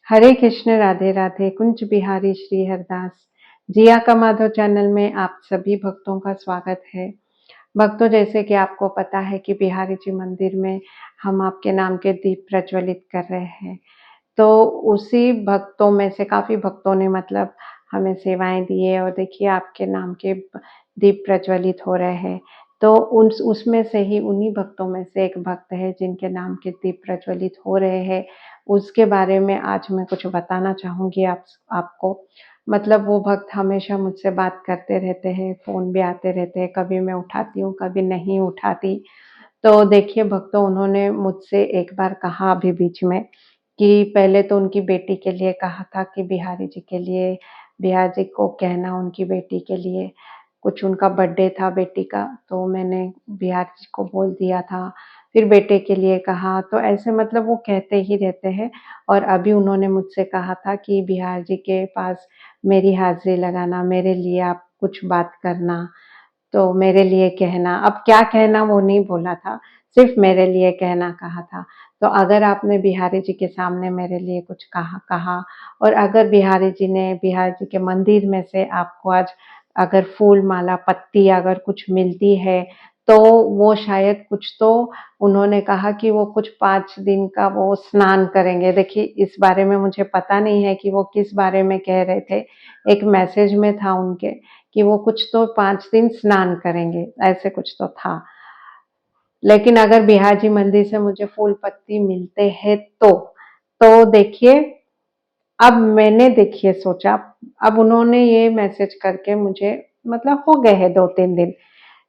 हरे कृष्ण राधे राधे कुंज बिहारी श्री हरदास। जिया का माधव चैनल में आप सभी भक्तों का स्वागत है। भक्तों, जैसे कि आपको पता है कि बिहारी जी मंदिर में हम आपके नाम के दीप प्रज्वलित कर रहे हैं। तो उसी भक्तों में से काफ़ी भक्तों ने हमें सेवाएँ दी है और देखिए आपके नाम के दीप प्रज्वलित हो रहे हैं। तो उसमें से ही उन्हीं भक्तों में से एक भक्त है जिनके नाम के दीप प्रज्वलित हो रहे हैं। उसके बारे में आज मैं कुछ बताना चाहूँगी आपको। वो भक्त हमेशा मुझसे बात करते रहते हैं, फ़ोन भी आते रहते हैं, कभी मैं उठाती हूँ, कभी नहीं उठाती। तो देखिए भक्तों, उन्होंने मुझसे एक बार कहा अभी बीच में कि पहले तो उनकी बेटी के लिए कहा था कि बिहारी जी के लिए, बिहारी जी को कहना उनकी बेटी के लिए, कुछ उनका बर्थडे था बेटी का, तो मैंने बिहारी जी को बोल दिया था। फिर बेटे के लिए कहा, तो ऐसे वो कहते ही रहते हैं। और अभी उन्होंने मुझसे कहा था कि बिहारी जी के पास मेरी हाज़िरी लगाना, मेरे लिए आप कुछ बात करना, तो मेरे लिए कहना। अब क्या कहना वो नहीं बोला था, सिर्फ़ मेरे लिए कहना कहा था। तो अगर आपने बिहारी जी के सामने मेरे लिए कुछ कहा और अगर बिहारी जी के मंदिर में से आपको आज अगर फूल माला, पत्ती अगर कुछ मिलती है, तो वो शायद कुछ तो उन्होंने कहा कि वो कुछ 5 दिन का वो स्नान करेंगे। देखिए इस बारे में मुझे पता नहीं है कि वो किस बारे में कह रहे थे। एक मैसेज में था उनके कि वो कुछ तो 5 दिन स्नान करेंगे, ऐसे कुछ तो था। लेकिन अगर बिहार जी मंदिर से मुझे फूल पत्ती मिलते हैं तो देखिए, अब मैंने देखिए सोचा, अब उन्होंने ये मैसेज करके मुझे हो गए हैं 2-3 दिन।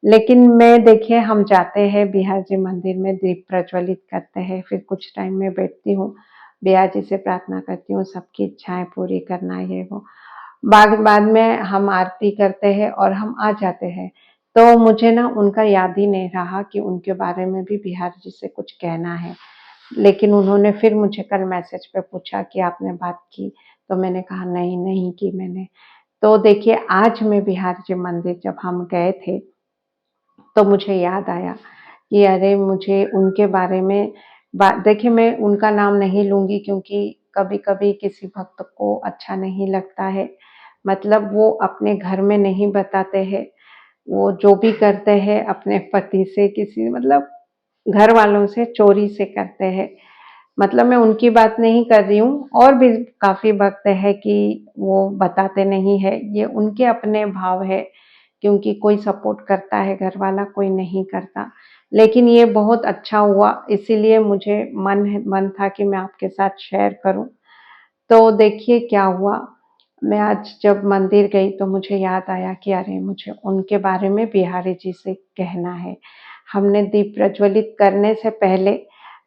लेकिन मैं देखिए, हम जाते हैं बिहार जी मंदिर में, दीप प्रज्वलित करते हैं, फिर कुछ टाइम में बैठती हूँ, बिहार जी से प्रार्थना करती हूँ, सबकी इच्छाएँ पूरी करना ये वो। बाद बाद में हम आरती करते हैं और हम आ जाते हैं। तो मुझे ना उनका याद ही नहीं रहा कि उनके बारे में भी बिहारी जी से कुछ कहना है। लेकिन उन्होंने फिर मुझे कल मैसेज पे पूछा कि आपने बात की? तो मैंने कहा नहीं, नहीं की मैंने। तो देखिए आज मैं बिहारी जी मंदिर जब हम गए थे, तो मुझे याद आया कि अरे मुझे उनके बारे में देखिए, मैं उनका नाम नहीं लूँगी क्योंकि कभी-कभी किसी भक्त को अच्छा नहीं लगता है। वो अपने घर में नहीं बताते हैं, वो जो भी करते हैं अपने पति से किसी घर वालों से चोरी से करते हैं। मैं उनकी बात नहीं कर रही हूँ, और भी काफ़ी भक्त है कि वो बताते नहीं है, ये उनके अपने भाव है, क्योंकि कोई सपोर्ट करता है घर वाला, कोई नहीं करता। लेकिन ये बहुत अच्छा हुआ, इसीलिए मुझे मन था कि मैं आपके साथ शेयर करूँ। तो देखिए क्या हुआ, मैं आज जब मंदिर गई तो मुझे याद आया कि अरे मुझे उनके बारे में बिहारी जी से कहना है। हमने दीप प्रज्वलित करने से पहले,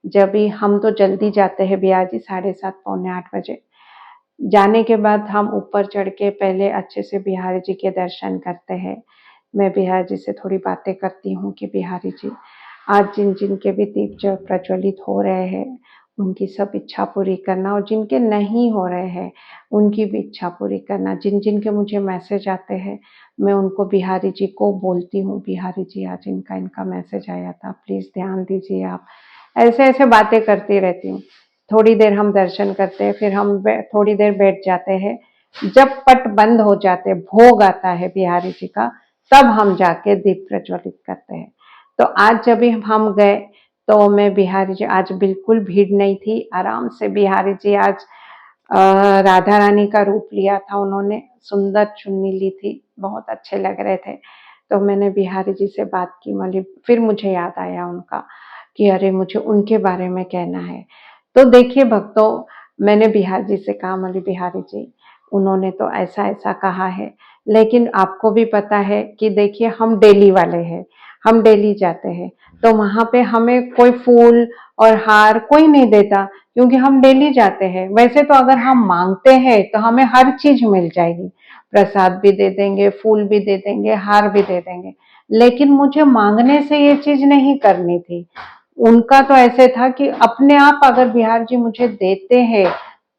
जब भी हम तो जल्दी जाते हैं बिहारी जी 7:30 पौने 8 बजे। जाने के बाद हम ऊपर चढ़ के पहले अच्छे से बिहारी जी के दर्शन करते हैं। मैं बिहारी जी से थोड़ी बातें करती हूँ कि बिहारी जी, आज जिन-जिन के भी दीप जो प्रज्वलित हो रहे हैं, उनकी सब इच्छा पूरी करना, और जिनके नहीं हो रहे हैं, उनकी भी इच्छा पूरी करना। जिन-जिन के मुझे मैसेज आते हैं, मैं उनको बिहारी जी को बोलती हूँ, बिहारी जी आज इनका मैसेज आया था, प्लीज़ ध्यान दीजिए आप। ऐसे-ऐसे बातें करती रहती हूँ। थोड़ी देर हम दर्शन करते हैं, फिर हम थोड़ी देर बैठ जाते हैं। जब पट बंद हो जाते, भोग आता है बिहारी जी का, तब हम जाके दीप प्रज्वलित करते हैं। तो आज जब भी हम गए, तो मैं बिहारी जी, आज बिल्कुल भीड़ नहीं थी, आराम से बिहारी जी आज राधा रानी का रूप लिया था उन्होंने, सुंदर चुन्नी ली थी, बहुत अच्छे लग रहे थे। तो मैंने बिहारी जी से बात की, फिर मुझे याद आया उनका कि अरे मुझे उनके बारे में कहना है। तो देखिए भक्तों, मैंने बिहारी जी से कहा, बिहारी जी, उन्होंने तो ऐसा-ऐसा कहा है, लेकिन आपको भी पता है कि देखिए हम डेली वाले हैं, हम डेली जाते हैं, तो वहाँ पे हमें कोई फूल और हार कोई नहीं देता, क्योंकि हम डेली जाते हैं। वैसे तो अगर हम मांगते हैं तो हमें हर चीज मिल जाएगी, प्रसाद भी दे देंगे, फूल भी दे देंगे, हार भी दे देंगे। लेकिन मुझे मांगने से ये चीज नहीं करनी थी। उनका तो ऐसे था कि अपने आप अगर बिहार जी मुझे देते हैं,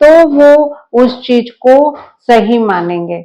तो वो उस चीज को सही मानेंगे,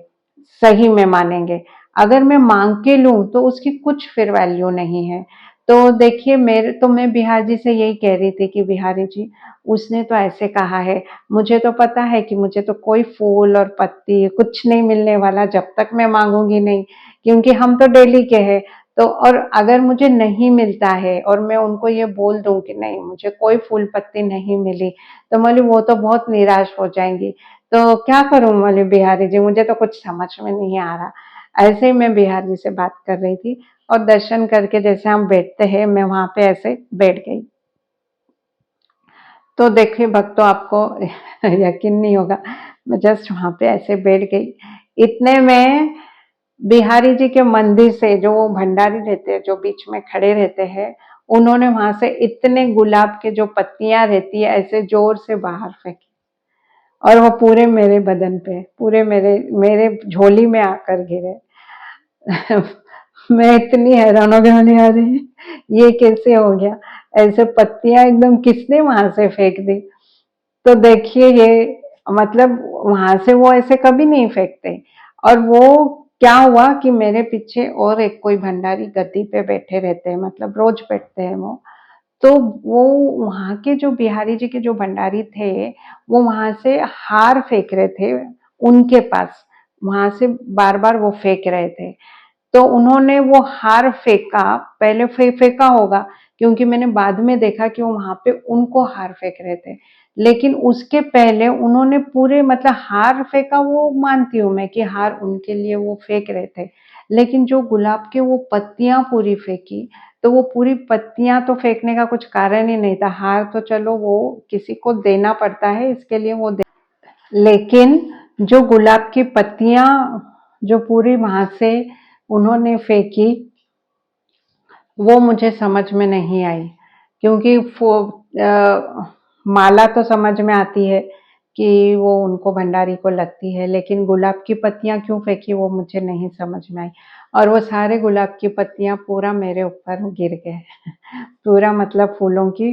सही में मानेंगे। अगर मैं मांग के लूं तो उसकी कुछ फिर वैल्यू नहीं है। तो देखिए मैं बिहार जी से यही कह रही थी कि बिहारी जी, उसने तो ऐसे कहा है, मुझे तो पता है कि मुझे तो कोई फूल और पत्ती कुछ नहीं मिलने वाला जब तक मैं मांगूंगी नहीं, क्योंकि हम तो डेली के हैं। तो और अगर मुझे नहीं मिलता है और मैं उनको ये बोल दूं कि नहीं मुझे कोई फूल पत्ती नहीं मिली, तो बोली वो तो बहुत निराश हो जाएंगी। तो क्या करूं बोले बिहारी जी, मुझे तो कुछ समझ में नहीं आ रहा। ऐसे ही मैं बिहारी जी से बात कर रही थी और दर्शन करके जैसे हम बैठते हैं, मैं वहां पे ऐसे बैठ गई। तो देखिए भक्तों, आपको यकीन नहीं होगा, मैं जस्ट वहां पे ऐसे बैठ गई। इतने में बिहारी जी के मंदिर से जो वो भंडारी रहते हैं, जो बीच में खड़े रहते हैं, उन्होंने वहां से इतने गुलाब के जो पत्तियां रहती है ऐसे जोर से बाहर फेंकी, और वो पूरे मेरे बदन पे, पूरे मेरे मेरे झोली में आकर गिरे। मैं इतनी हैरान हो गई, मैंने अरे ये कैसे हो गया, ऐसे पत्तियां एकदम किसने वहां से फेंक दी। तो देखिए ये, मतलब वहां से वो ऐसे कभी नहीं फेंकते। और वो क्या हुआ कि मेरे पीछे और एक कोई भंडारी गद्दी पे बैठे रहते हैं, मतलब रोज बैठते हैं वो। तो वो वहां के जो बिहारी जी के जो भंडारी थे, वो वहां से हार फेंक रहे थे उनके पास, वहां से बार बार वो फेंक रहे थे। तो उन्होंने वो हार फेंका, पहले फेंका होगा, क्योंकि मैंने बाद में देखा कि वो वहां पे उनको हार फेंक रहे थे। लेकिन उसके पहले उन्होंने पूरे, मतलब हार फेंका वो मानती हूँ मैं कि हार उनके लिए वो फेंक रहे थे, लेकिन जो गुलाब के वो पत्तियां पूरी फेंकी, तो वो पूरी पत्तियां तो फेंकने का कुछ कारण ही नहीं था। हार तो चलो वो किसी को देना पड़ता है, इसके लिए वो लेकिन जो गुलाब की पत्तियां जो पूरी वहां से उन्होंने फेंकी, वो मुझे समझ में नहीं आई। क्योंकि माला तो समझ में आती है कि वो उनको भंडारी को लगती है, लेकिन गुलाब की पत्तियां क्यों फेंकी वो मुझे नहीं समझ में आई। और वो सारे गुलाब की पत्तियां पूरा मेरे ऊपर गिर गए। पूरा मतलब फूलों की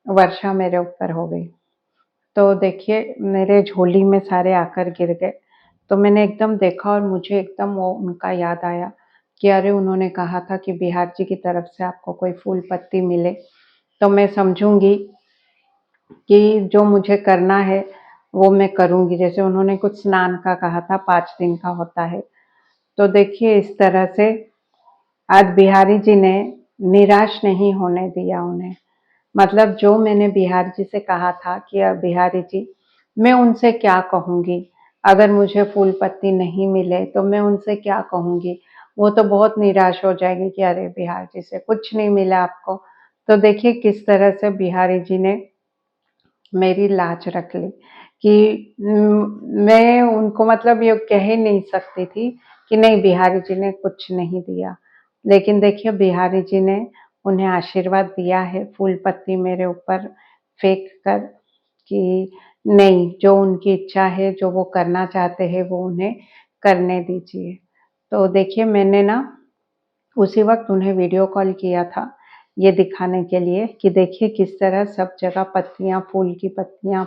वर्षा मेरे ऊपर हो गई। तो देखिए मेरे झोली में सारे आकर गिर गए। तो मैंने एकदम देखा और मुझे एकदम वो उनका याद आया कि अरे उन्होंने कहा था कि बिहार जी की तरफ से आपको कोई फूल पत्ती मिले तो मैं समझूंगी कि जो मुझे करना है वो मैं करूंगी। जैसे उन्होंने कुछ स्नान का कहा था, 5 दिन का होता है। तो देखिए इस तरह से आज बिहारी जी ने निराश नहीं होने दिया उन्हें। मतलब जो मैंने बिहारी जी से कहा था कि अब बिहारी जी, मैं उनसे क्या कहूंगी, अगर मुझे फूल पत्ती नहीं मिले तो मैं उनसे क्या कहूंगी। वो तो बहुत निराश हो जाएगी कि अरे बिहारी जी से कुछ नहीं मिला आपको। तो देखिए किस तरह से बिहारी जी ने मेरी लाज रख ली कि मैं उनको मतलब ये कह ही नहीं सकती थी कि नहीं बिहारी जी ने कुछ नहीं दिया। लेकिन देखिए बिहारी जी ने उन्हें आशीर्वाद दिया है फूल पत्ती मेरे ऊपर फेंक कर कि नहीं, जो उनकी इच्छा है, जो वो करना चाहते हैं वो उन्हें करने दीजिए। तो देखिए मैंने ना उसी वक्त उन्हें वीडियो कॉल किया था ये दिखाने के लिए कि देखिए किस तरह सब जगह पत्तियां, फूल की पत्तियां,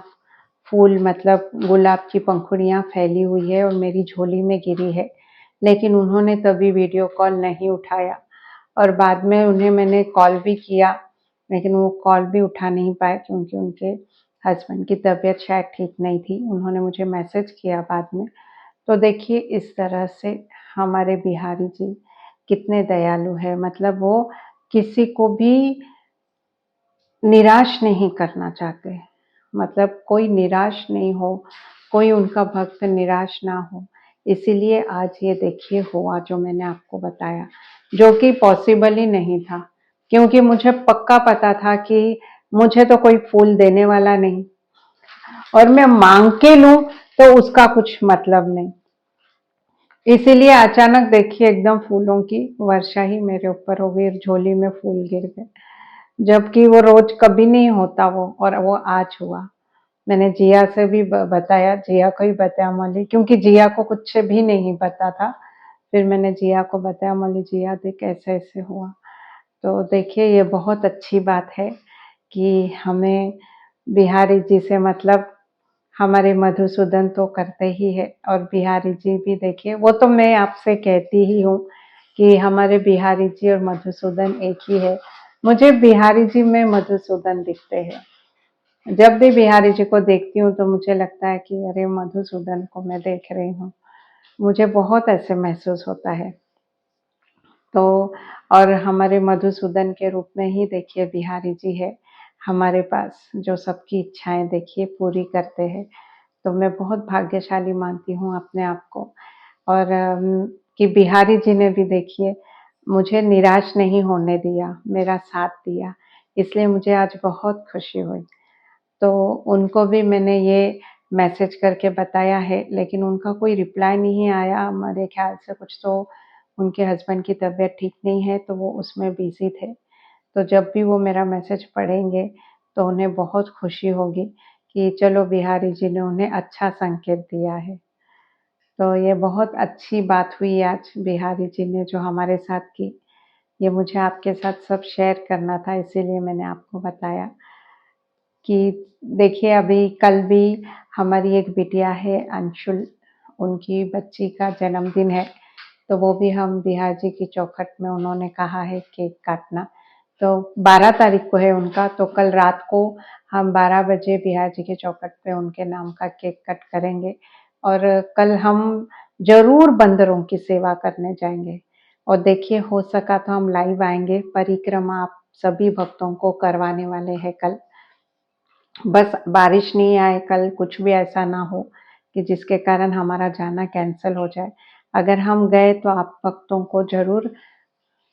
फूल मतलब गुलाब की पंखुड़ियां फैली हुई है और मेरी झोली में गिरी है। लेकिन उन्होंने तभी वीडियो कॉल नहीं उठाया और बाद में उन्हें मैंने कॉल भी किया, लेकिन वो कॉल भी उठा नहीं पाए क्योंकि उनके हस्बैंड की तबीयत शायद ठीक नहीं थी। उन्होंने मुझे मैसेज किया बाद में। तो देखिए इस तरह से हमारे बिहारी जी कितने दयालु है, मतलब वो किसी को भी निराश नहीं करना चाहते। मतलब कोई निराश नहीं हो, कोई उनका भक्त निराश ना हो। इसीलिए आज ये देखिए हुआ जो मैंने आपको बताया, जो कि पॉसिबल ही नहीं था, क्योंकि मुझे पक्का पता था कि मुझे तो कोई फूल देने वाला नहीं, और मैं मांग के लूं तो उसका कुछ मतलब नहीं। इसीलिए अचानक देखिए एकदम फूलों की वर्षा ही मेरे ऊपर हो गई और झोली में फूल गिर गए, जबकि वो रोज कभी नहीं होता वो, और वो आज हुआ। मैंने जिया से भी बताया, जिया को ही बताया मौली, क्योंकि जिया को कुछ भी नहीं पता था। फिर मैंने जिया को बताया, मौली जिया देख ऐसे ऐसे हुआ। तो देखिए ये बहुत अच्छी बात है कि हमें बिहारी जी से मतलब हमारे मधुसूदन तो करते ही है, और बिहारी जी भी देखिए, वो तो मैं आपसे कहती ही हूँ कि हमारे बिहारी जी और मधुसूदन एक ही है। मुझे बिहारी जी में मधुसूदन दिखते हैं। जब भी बिहारी जी को देखती हूँ तो मुझे लगता है कि अरे मधुसूदन को मैं देख रही हूँ। मुझे बहुत ऐसे महसूस होता है। तो और हमारे मधुसूदन के रूप में ही देखिए बिहारी जी है हमारे पास, जो सबकी इच्छाएं देखिए पूरी करते हैं। तो मैं बहुत भाग्यशाली मानती हूँ अपने आप को। और कि बिहारी जी ने भी देखिए मुझे निराश नहीं होने दिया, मेरा साथ दिया, इसलिए मुझे आज बहुत खुशी हुई। तो उनको भी मैंने ये मैसेज करके बताया है, लेकिन उनका कोई रिप्लाई नहीं आया। मेरे ख्याल से कुछ तो उनके हस्बैंड की तबीयत ठीक नहीं है, तो वो उसमें बिज़ी थे। तो जब भी वो मेरा मैसेज पढ़ेंगे, तो उन्हें बहुत खुशी होगी कि चलो बिहारी जी ने उन्हें अच्छा संकेत दिया है। तो ये बहुत अच्छी बात हुई आज बिहारी जी ने जो हमारे साथ की। ये मुझे आपके साथ सब शेयर करना था, इसीलिए मैंने आपको बताया कि देखिए अभी कल भी हमारी एक बिटिया है अंशुल, उनकी बच्ची का जन्मदिन है। तो वो भी हम बिहार जी की चौखट में उन्होंने कहा है केक काटना। तो 12 तारीख को है उनका, तो कल रात को हम 12 बजे बिहार जी के चौखट पे उनके नाम का केक कट करेंगे। और कल हम ज़रूर बंदरों की सेवा करने जाएँगे। और देखिए हो सका तो हम लाइव आएँगे, परिक्रमा आप सभी भक्तों को करवाने वाले हैं कल। बस बारिश नहीं आए कल, कुछ भी ऐसा ना हो कि जिसके कारण हमारा जाना कैंसल हो जाए। अगर हम गए तो आप भक्तों को ज़रूर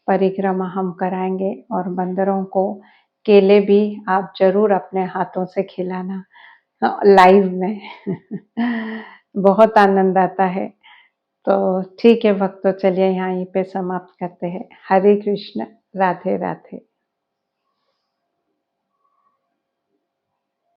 परिक्रमा हम कराएँगे और बंदरों को केले भी आप ज़रूर अपने हाथों से खिलाना लाइव में। बहुत आनंद आता है। तो ठीक है भक्तों, चलिए यहाँ यहीं पे समाप्त करते हैं। हरे कृष्ण, राधे राधे।